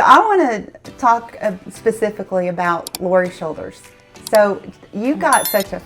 So I want to talk specifically about Lori's shoulders. So you got such a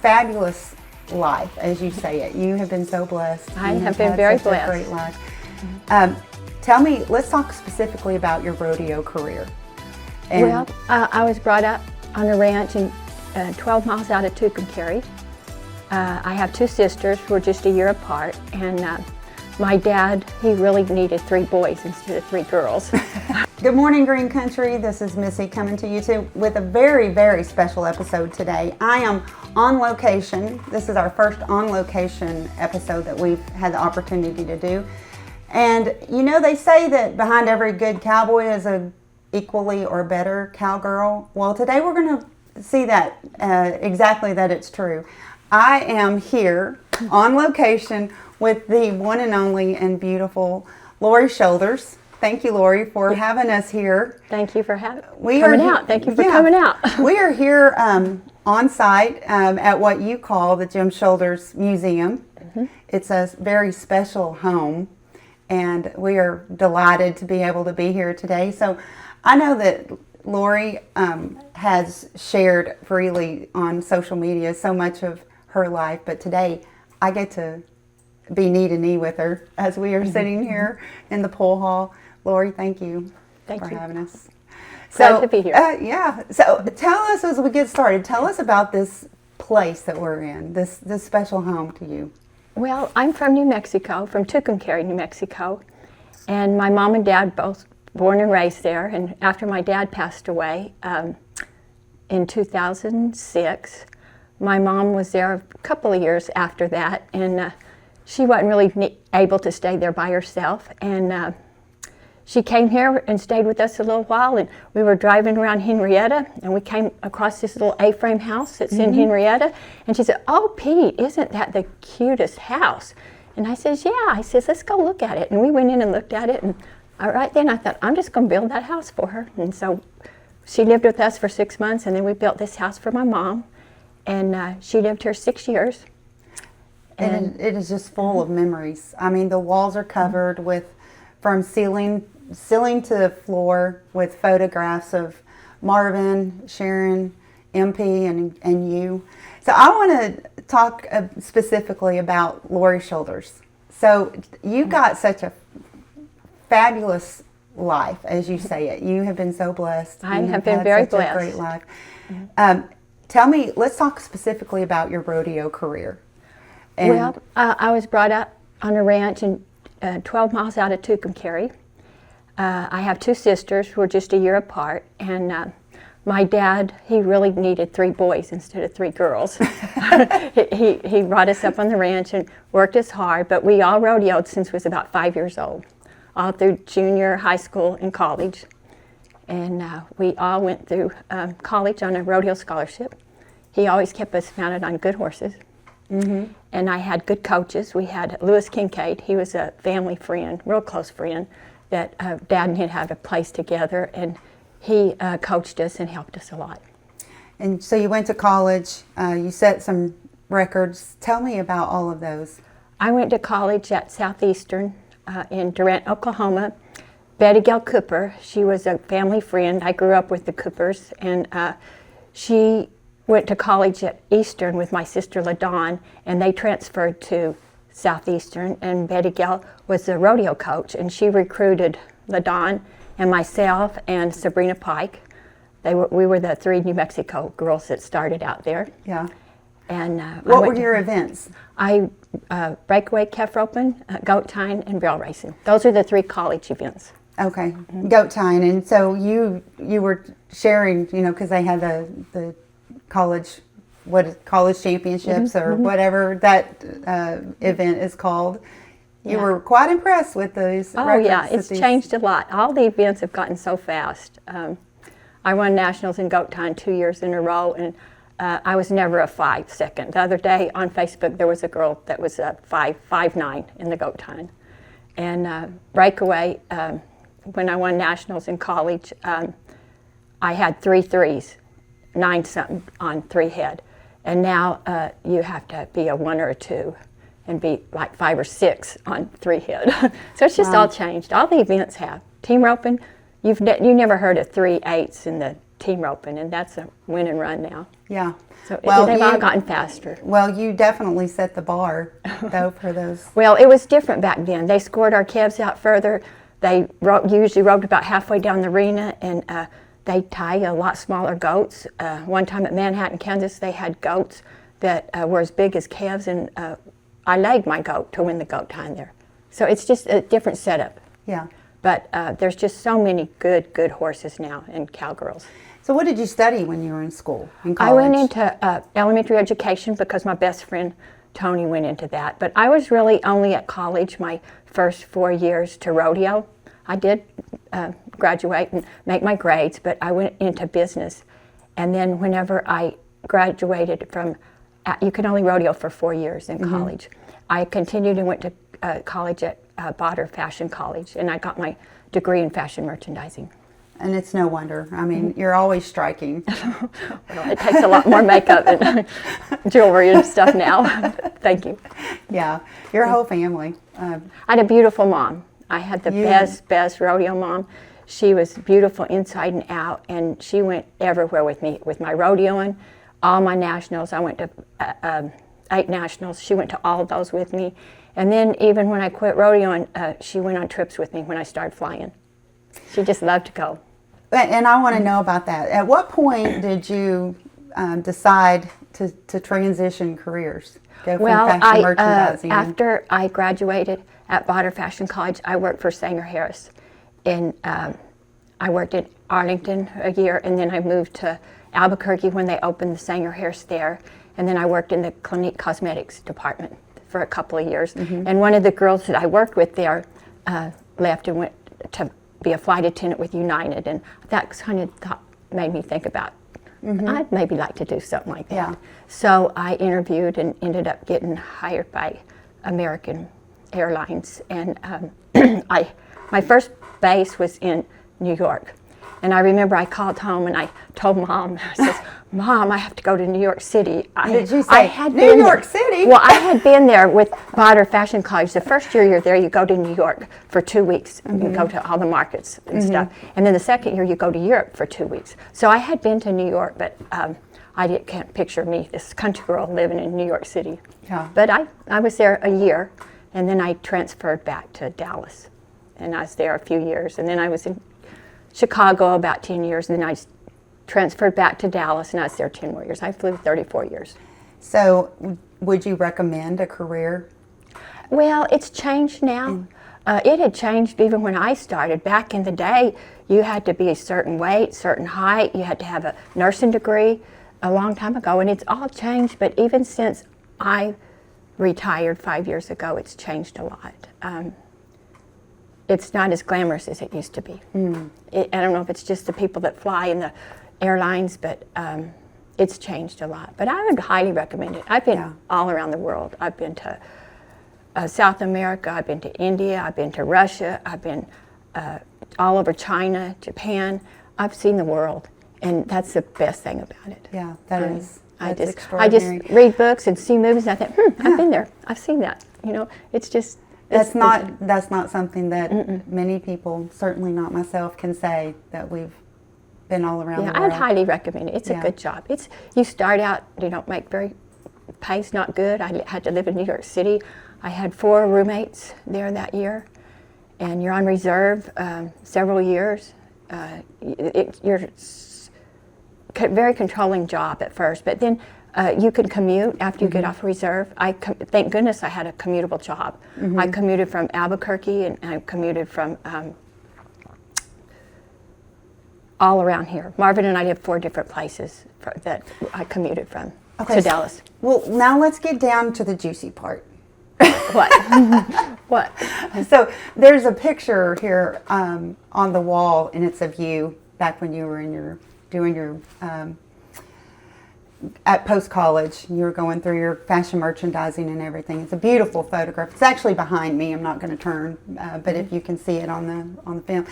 fabulous life, as you say it. You have been so blessed. I have been very blessed. A great life. Tell me, let's talk specifically about your rodeo career. Well, I was brought up on a ranch in 12 miles out of Tucumcari. I have two sisters. We're just a year apart, and my dad, he really needed 3 boys instead of 3 girls. Good morning, Green Country. This is Missy coming to you with a very, very special episode today. I am on location. This is our first on location episode that we've had the opportunity to do. And you know, they say that behind every good cowboy is a equally or better cowgirl. Well, today we're going to see that exactly that it's true. I am here on location with the one and only and beautiful Lori Shoulders. Thank you, Lori, for having us here. Thank you for coming out. Thank you for coming out. We are here on site at what you call the Jim Shoulders Museum. Mm-hmm. It's a very special home, and we are delighted to be able to be here today. So I know that Lori has shared freely on social media so much of her life, but today I get to be knee to knee with her as we are sitting here in the pool hall. Lori, thank you for having us. Glad to be here. Yeah. So tell us, as we get started, tell us about this place that we're in, this special home to you. Well, I'm from New Mexico, from Tucumcari, New Mexico, and my mom and dad both born and raised there. And after my dad passed away in 2006, my mom was there a couple of years after that, and she wasn't really able to stay there by herself, and she came here and stayed with us a little while, and we were driving around Henrietta, and we came across this little A-frame house that's in Henrietta, and she said, "Oh, Pete, isn't that the cutest house?" And I says, "Yeah." I says, "Let's go look at it." And we went in and looked at it, and right then I thought, I'm just going to build that house for her. And so she lived with us for 6 months, and then we built this house for my mom, and she lived here 6 years. And it is just full of memories. I mean, the walls are covered with, from ceiling to floor, with photographs of Marvin, Sharon, MP, and you. So I want to talk specifically about Lori Shoulders. So you got such a fabulous life, as you say it. You have been so blessed. I have been very blessed. A great life. Tell me, let's talk specifically about your rodeo career. Well, I was brought up on a ranch in 12 miles out of Tucumcari. I have two sisters. We're just a year apart, and my dad, he really needed 3 boys instead of 3 girls. he brought us up on the ranch and worked us hard, but we all rodeoed since we was about 5 years old, all through junior, high school, and college. And we all went through college on a rodeo scholarship. He always kept us mounted on good horses. Mm-hmm. And I had good coaches. We had Lewis Kincaid. He was a family friend, real close friend, that Dad and him had a place together, and he coached us and helped us a lot. And so you went to college. You set some records. Tell me about all of those. I went to college at Southeastern in Durant, Oklahoma. Betty Gail Cooper, she was a family friend. I grew up with the Coopers, and she went to college at Eastern with my sister LaDawn, and they transferred to Southeastern, and Betty Gail was the rodeo coach, and she recruited LaDawn and myself and Sabrina Pike. We were the 3 New Mexico girls that started out there. Yeah. And what were your events? Breakaway, calf roping, goat tying, and barrel racing. Those are the 3 college events. Okay, goat tying, and so you were sharing, you know, because they had the college championships or whatever that event is called. You were quite impressed with those records. Oh yeah, it's changed a lot. All the events have gotten so fast. I won nationals in goat tying 2 years in a row, and I was never a 5 second. The other day on Facebook there was a girl that was a 5'9" in the goat tying. And breakaway, when I won nationals in college, I had 3 threes. 9 something on 3 head, and now you have to be a 1 or a 2 and be like 5 or 6 on 3 head. So it's just all changed. All the events have team roping, you never heard of 3/8 in the team roping, and that's a win and run now. Yeah. So they've all gotten faster. Well, you definitely set the bar, though, for those. Well, it was different back then. They scored our calves out further. They usually roped about halfway down the arena, and they tie a lot smaller goats. One time at Manhattan, Kansas, they had goats that were as big as calves, and I laid my goat to win the goat tying there. So it's just a different setup. Yeah. But there's just so many good horses now and cowgirls. So what did you study when you were in school, in college? I went into elementary education because my best friend Tony went into that. But I was really only at college my first 4 years to rodeo. I did graduate and make my grades, but I went into business. And then whenever I graduated from, you could only rodeo for 4 years in college. I continued and went to college at Botter Fashion College, and I got my degree in fashion merchandising. And it's no wonder. I mean, you're always striking. Well, it takes a lot more makeup and jewelry and stuff now. Thank you. Yeah, your whole family. I had a beautiful mom. I had the best rodeo mom. She was beautiful inside and out, and she went everywhere with me, with my rodeoing, all my nationals. I went to 8 nationals. She went to all of those with me. And then even when I quit rodeoing, she went on trips with me when I started flying. She just loved to go. And I want to know about that. At what point did you decide to transition careers? Go from fashion merchandising? After I graduated at Botter Fashion College, I worked for Sanger Harris. And I worked in Arlington a year, and then I moved to Albuquerque when they opened the Sanger Harris there. And then I worked in the Clinique Cosmetics department for a couple of years. And one of the girls that I worked with there left and went to be a flight attendant with United, and that kind of made me think about I'd maybe like to do something like that. Yeah. So I interviewed and ended up getting hired by American Airlines, and my first base was in New York. And I remember I called home and I told Mom, I says, Mom, I have to go to New York City. Did you say, New York City? Well, I had been there with Botter Fashion College. The first year you're there, you go to New York for 2 weeks. You go to all the markets and stuff. And then the second year, you go to Europe for 2 weeks. So I had been to New York, but can't picture me, this country girl living in New York City. Yeah. But I was there a year, and then I transferred back to Dallas. And I was there a few years. And then I was in Chicago about 10 years, and then I transferred back to Dallas, and I was there 10 more years. I flew 34 years. So would you recommend a career? Well, it's changed now. It had changed even when I started. Back in the day, you had to be a certain weight, certain height. You had to have a nursing degree a long time ago, and it's all changed. But even since I retired 5 years ago, it's changed a lot. It's not as glamorous as it used to be. I don't know if it's just the people that fly in the airlines, but it's changed a lot. But I would highly recommend it. I've been all around the world. I've been to South America, I've been to India, I've been to Russia, I've been all over China, Japan. I've seen the world, and that's the best thing about it. Yeah, that's I just extraordinary. read books and see movies, and I think, I've been there. I've seen that. You know, it's just... That's not something that many people, certainly not myself, can say that we've been all around the world. I'd highly recommend it. It's a good job. You start out, you don't make pay's not good. I had to live in New York City. I had 4 roommates there that year, and you're on reserve several years. You're a very controlling job at first, but then you can commute after you get off reserve. Thank goodness I had a commutable job. I commuted from Albuquerque, and I commuted from all around here. Marvin and I did 4 different places that I commuted from to Dallas. Well, now let's get down to the juicy part. What? What? So there's a picture here on the wall, and it's of you back when you were doing your at post-college. You were going through your fashion merchandising and everything. It's a beautiful photograph. It's actually behind me. I'm not going to turn, but if you can see it on the film.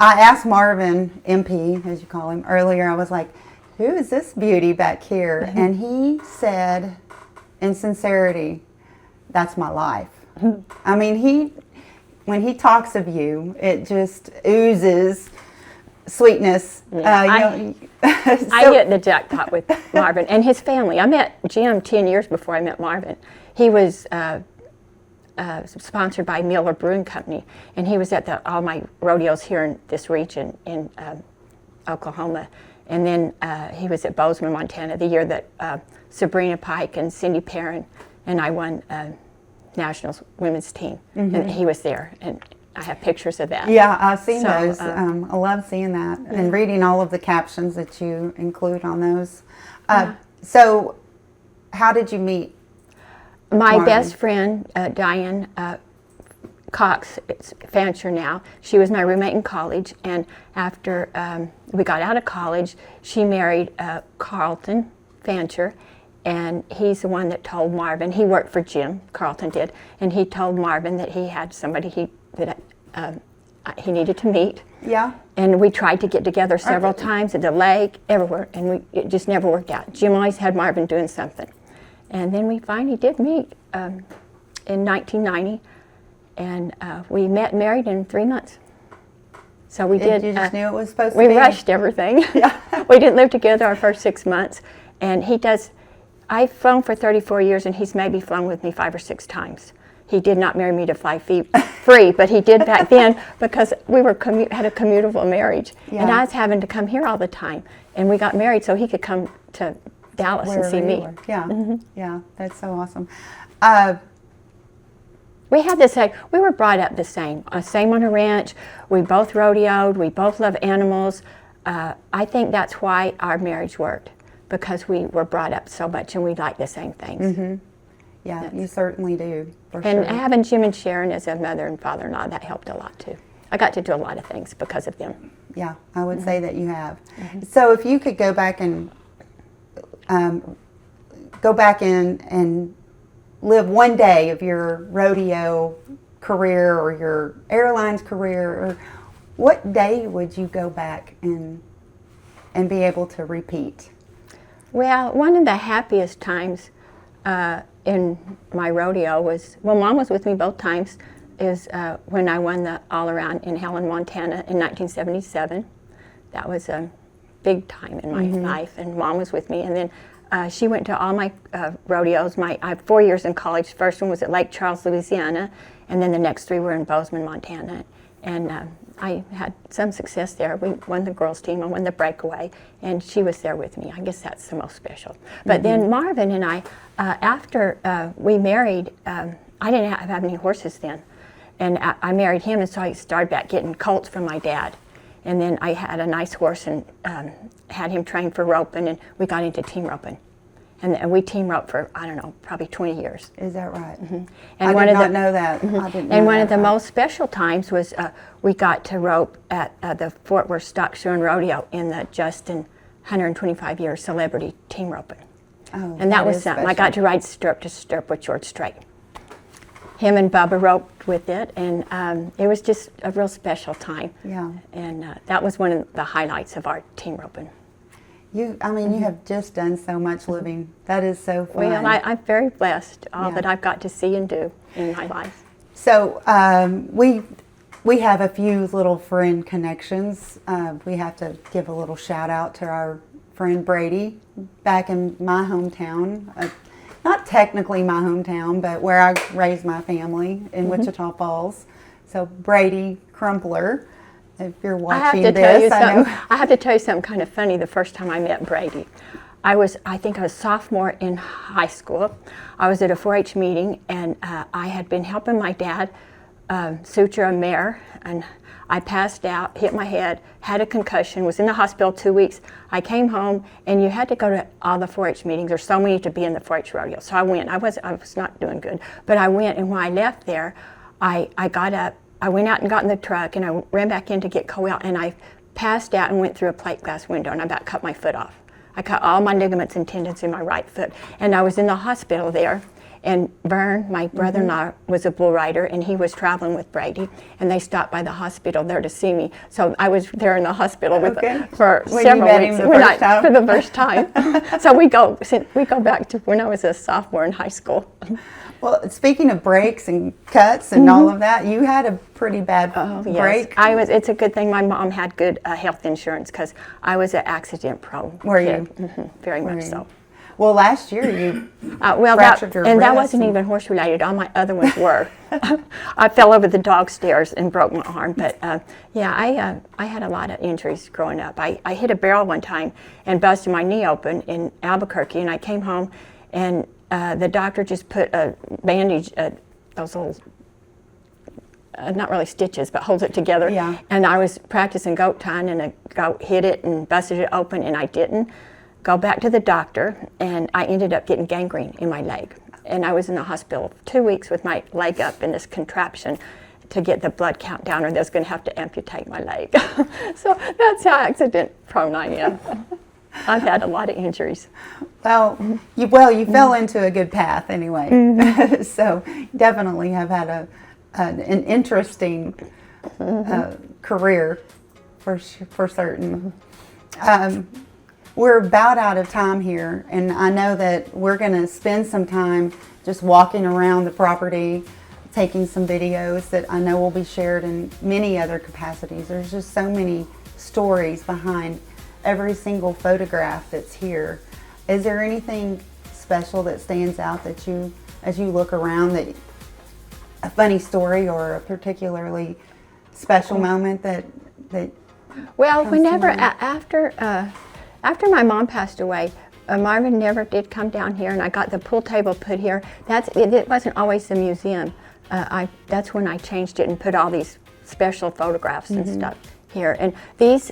I asked Marvin, MP, as you call him, earlier, I was like, who is this beauty back here? And he said, in sincerity, that's my life. I mean, when he talks of you, it just oozes sweetness. I hit the jackpot with Marvin and his family. I met Jim 10 years before I met Marvin. He was sponsored by Miller Brewing Company, and he was at all my rodeos here in this region in Oklahoma. And then he was at Bozeman, Montana, the year that Sabrina Pike and Cindy Perrin and I won Nationals women's team. And he was there, and I have pictures of that. Yeah, I've seen those. I love seeing that and reading all of the captions that you include on those. So, how did you meet My Marvin? best friend, Diane Cox, it's Fancher now, she was my roommate in college, and after we got out of college, she married Carlton Fancher, and he's the one that told Marvin, he worked for Jim, Carlton did, and he told Marvin that he had somebody that he needed to meet. Yeah. And we tried to get together several times at the lake, everywhere, and it just never worked out. Jim always had Marvin doing something. And then we finally did meet in 1990, and we met and married in 3 months. So we did. You just knew it was supposed to be? We rushed everything. Yeah. We didn't live together our first 6 months, and I've flown for 34 years, and he's maybe flown with me 5 or 6 times. He did not marry me to fly free, but he did back then because we had a commutable marriage. Yeah. And I was having to come here all the time. And we got married so he could come to Dallas and see me. Yeah, yeah, that's so awesome. We had we were brought up the same on a ranch. We both rodeoed, we both love animals. I think that's why our marriage worked, because we were brought up so much and we like the same things. Yeah, you certainly do. And having Jim and Sharon as a mother and father-in-law, that helped a lot too. I got to do a lot of things because of them. Yeah, I would say that you have. So if you could go back and live one day of your rodeo career or your airlines career, or what day would you go back and be able to repeat? Well, one of the happiest times in my rodeo was, Mom was with me both times, is when I won the all-around in Helen, Montana in 1977. That was a big time in my life, and Mom was with me. And then she went to all my rodeos. I have 4 years in college. First one was at Lake Charles, Louisiana, and then the next 3 were in Bozeman, Montana. And I had some success there. We won the girls' team. I won the breakaway, and she was there with me. I guess that's the most special. But then Marvin and I, after we married, I didn't have any horses then. And I married him, and so I started back getting colts from my dad. And then I had a nice horse and had him trained for roping, and we got into team roping. And we team roped for, I don't know, probably 20 years. Is that right? And I did not know that. I didn't know and one of that. the most special times was we got to rope at the Fort Worth Stock Show and Rodeo in the Justin 125-year celebrity team roping. Oh, And that was is something. I special. got to ride stirrup to stirrup with George Strait. Him and Bubba roped with it, and it was just a real special time. Yeah. And that was one of the highlights of our team roping. You have just done so much living. That is so fun. Well, I'm very blessed, all that I've got to see and do in my life. So we have a few little friend connections. We have to give a little shout out to our friend Brady back in my hometown. Not technically my hometown, but where I raised my family in Wichita Falls. So Brady Crumpler, if you're watching I have to tell you something kind of funny. The first time I met Brady, I think I was a sophomore in high school. I was at a 4-H meeting, and I had been helping my dad suture a mare, and I passed out, hit my head, had a concussion, was in the hospital 2 weeks. I came home, and you had to go to all the 4-H meetings. There's so many to be in the 4-H rodeo. So I went. I was not doing good, but I went, and when I left there, I got up. I went out and got in the truck, and I ran back in to get Cole out, and I passed out and went through a plate glass window, and I about cut my foot off. I cut all my ligaments and tendons in my right foot, and I was in the hospital there, And Vern, my brother-in-law, was a bull rider, and he was traveling with Brady, and they stopped by the hospital there to see me. So I was there in the hospital with for several weeks. For the first time. So we go back to when I was a sophomore in high school. Well, speaking of breaks and cuts and all of that, you had a pretty bad break. Yes. It's a good thing my mom had good health insurance because I was an accident prone. Were you? Very much so. Well, last year you fractured your wrist. And that wasn't even horse related. All my other ones were. I fell over the dog stairs and broke my arm. But I had a lot of injuries growing up. I hit a barrel one time and busted my knee open in Albuquerque, and I came home and the doctor just put a bandage, those little, not really stitches, but holds it together. Yeah. And I was practicing goat tying, and a goat hit it and busted it open, and I didn't go back to the doctor, and I ended up getting gangrene in my leg. And I was in the hospital 2 weeks with my leg up in this contraption to get the blood count down, or they was going to have to amputate my leg. So that's how accident prone I am. I've had a lot of injuries. Well, you fell into a good path anyway. So definitely have had an interesting career for certain. We're about out of time here, and I know that we're going to spend some time just walking around the property, taking some videos that I know will be shared in many other capacities. There's just so many stories behind every single photograph that's here. Is there anything special that stands out that you, as you look around, that a funny story or a particularly special moment that well, whenever after my mom passed away, Marvin never did come down here, and I got the pool table put here. It wasn't always the museum. That's when I changed it and put all these special photographs and stuff here. And these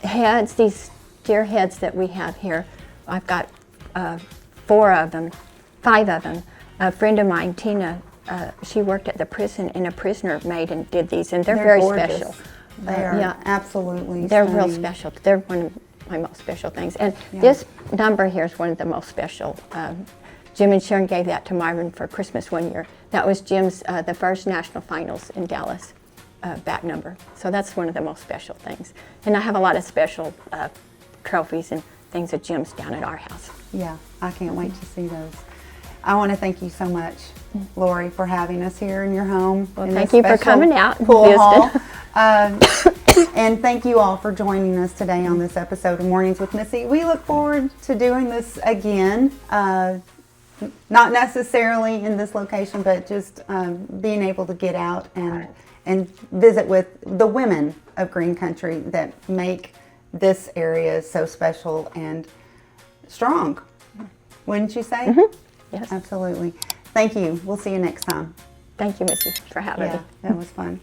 heads, these deer heads that we have here, I've got 5 of them. A friend of mine, Tina, she worked at the prison, and a prisoner made and did these, and they're very gorgeous. special. They are absolutely They're stunning. real special. They're one of my most special things. And this number here is one of the most special. Jim and Sharon gave that to Marvin for Christmas one year. That was Jim's, the first national finals in Dallas back number. So that's one of the most special things. And I have a lot of special trophies and things of Jim's down at our house. Yeah, I can't wait to see those. I want to thank you so much, Lori, for having us here in your home. Well, thank you for coming out and pool hall. And thank you all for joining us today on this episode of Mornings with Missy. We look forward to doing this again, not necessarily in this location, but just being able to get out and visit with the women of Green Country that make this area so special and strong. Wouldn't you say? Yes. Absolutely. Thank you. We'll see you next time. Thank you, Missy, for having me. That was fun.